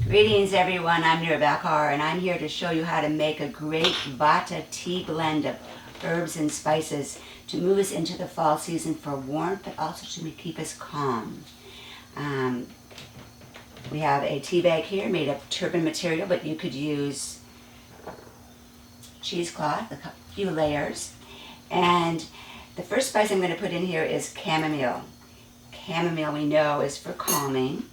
Greetings everyone, I'm Nirvakar and I'm here to show you how to make a great Vata tea blend of herbs and spices to move us into the fall season for warmth, but also to keep us calm. We have a tea bag here made of turban material, but you could use cheesecloth, a few layers. And the first spice I'm going to put in here is chamomile. Chamomile we know is for calming,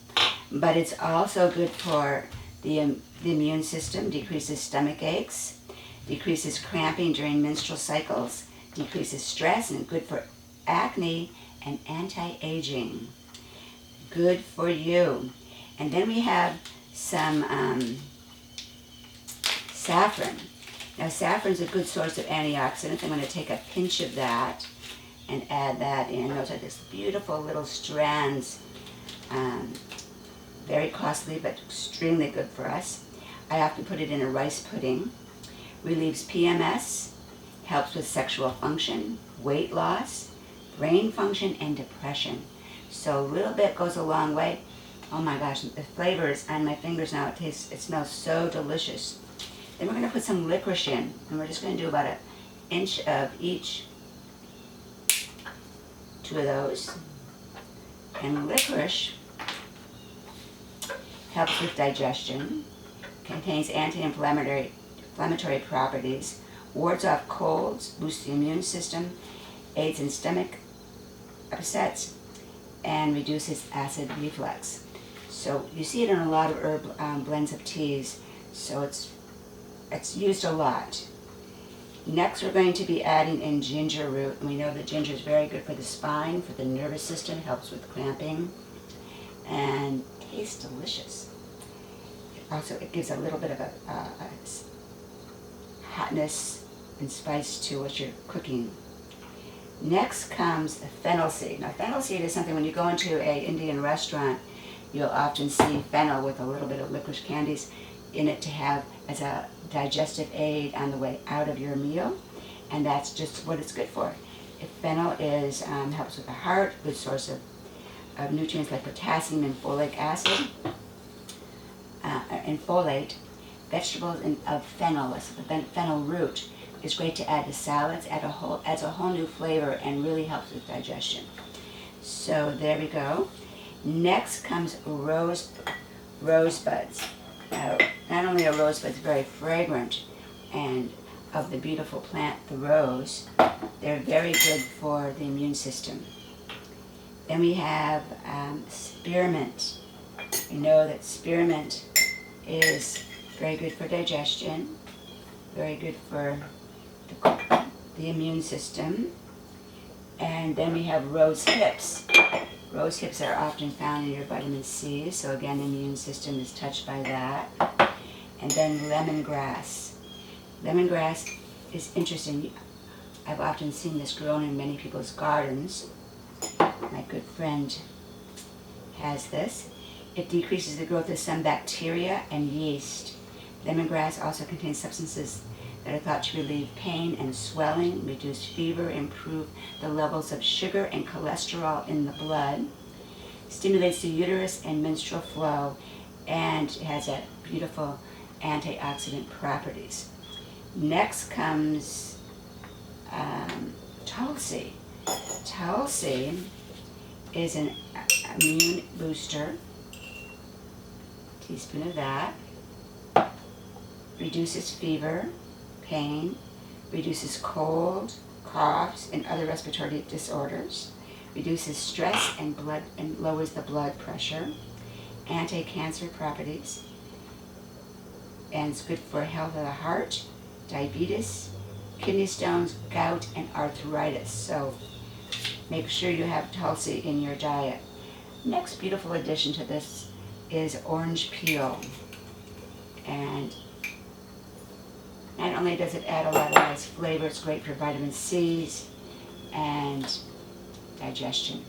but it's also good for the immune system, decreases stomach aches, decreases cramping during menstrual cycles, decreases stress, and good for acne and anti-aging. Good for you. And then we have some saffron. Now saffron's a good source of antioxidants. I'm going to take a pinch of that and add that in. Those are just beautiful little strands. Very costly, but extremely good for us. I often put it in a rice pudding. Relieves PMS, helps with sexual function, weight loss, brain function, and depression. So a little bit goes a long way. Oh my gosh, the flavor is on my fingers now. It smells so delicious. Then we're going to put some licorice in, and we're just going to do about 1 inch of each. 2 of those. And licorice helps with digestion, contains anti-inflammatory properties, wards off colds, boosts the immune system, aids in stomach upsets, and reduces acid reflux. So you see it in a lot of herb blends of teas, so it's used a lot. Next we're going to be adding in ginger root. We know that ginger is very good for the spine, for the nervous system, helps with cramping, and tastes delicious. It gives a little bit of a hotness and spice to what you're cooking. Next comes fennel seed. Now fennel seed is something when you go into an Indian restaurant, you'll often see fennel with a little bit of licorice candies in it to have as a digestive aid on the way out of your meal, and that's just what it's good for. If fennel is helps with the heart, good source of nutrients like potassium and folic acid and folate. Vegetables of fennel, the fennel root, is great to add to salads, adds a whole new flavor, and really helps with digestion. So there we go. Next comes rosebuds. Now, not only are rosebuds very fragrant and of the beautiful plant, the rose, they're very good for the immune system. Then we have spearmint. We know that spearmint is very good for digestion, very good for the immune system. And then we have rose hips. Rose hips are often found in your vitamin C, so again the immune system is touched by that. And then lemongrass. Lemongrass is interesting. I've often seen this grown in many people's gardens. My good friend has this. It decreases the growth of some bacteria and yeast. Lemongrass also contains substances that are thought to relieve pain and swelling, reduce fever, improve the levels of sugar and cholesterol in the blood, stimulates the uterus and menstrual flow, and has a beautiful antioxidant properties. Next comes tulsi. Tulsi is an immune booster. Teaspoon of that. Reduces fever, pain, reduces cold, coughs, and other respiratory disorders, reduces stress and lowers the blood pressure, anti-cancer properties, and it's good for health of the heart, diabetes, kidney stones, gout, and arthritis. So make sure you have tulsi in your diet. Next beautiful addition to this is orange peel. And not only does it add a lot of nice flavor, it's great for vitamin C's and digestion.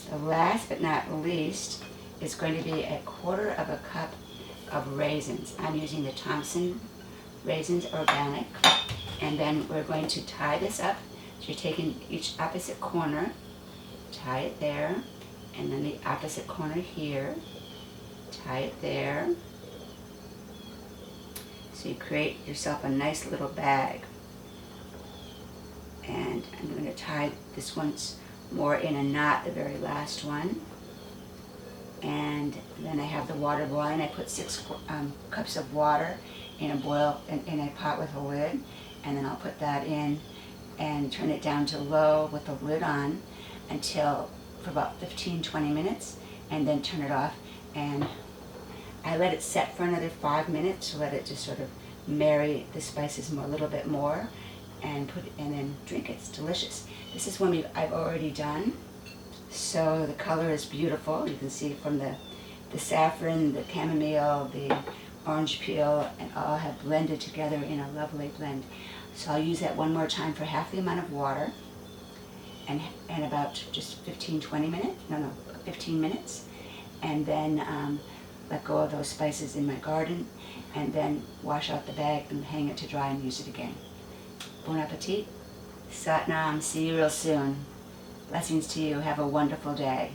The last but not least is going to be 1/4 of a cup of raisins. I'm using the Thompson raisins organic, and then we're going to tie this up. So you're taking each opposite corner, tie it there, and then the opposite corner here, tie it there, So you create yourself a nice little bag. And I'm going to tie this once more in a knot, the very last one. And then I have the water boiling. I put 6 cups of water in a pot with a lid, and then I'll put that in and turn it down to low with the lid on for about 15-20 minutes, and then turn it off. And I let it set for another 5 minutes to let it just sort of marry the spices a little bit more, and then drink it. It's delicious. This is one I've already done. So the color is beautiful. You can see from the saffron, the chamomile, the orange peel, and all have blended together in a lovely blend. So I'll use that one more time for half the amount of water, and about just 15 minutes, and then let go of those spices in my garden, and then wash out the bag and hang it to dry and use it again. Bon appetit. Sat Nam. See you real soon. Blessings to you. Have a wonderful day.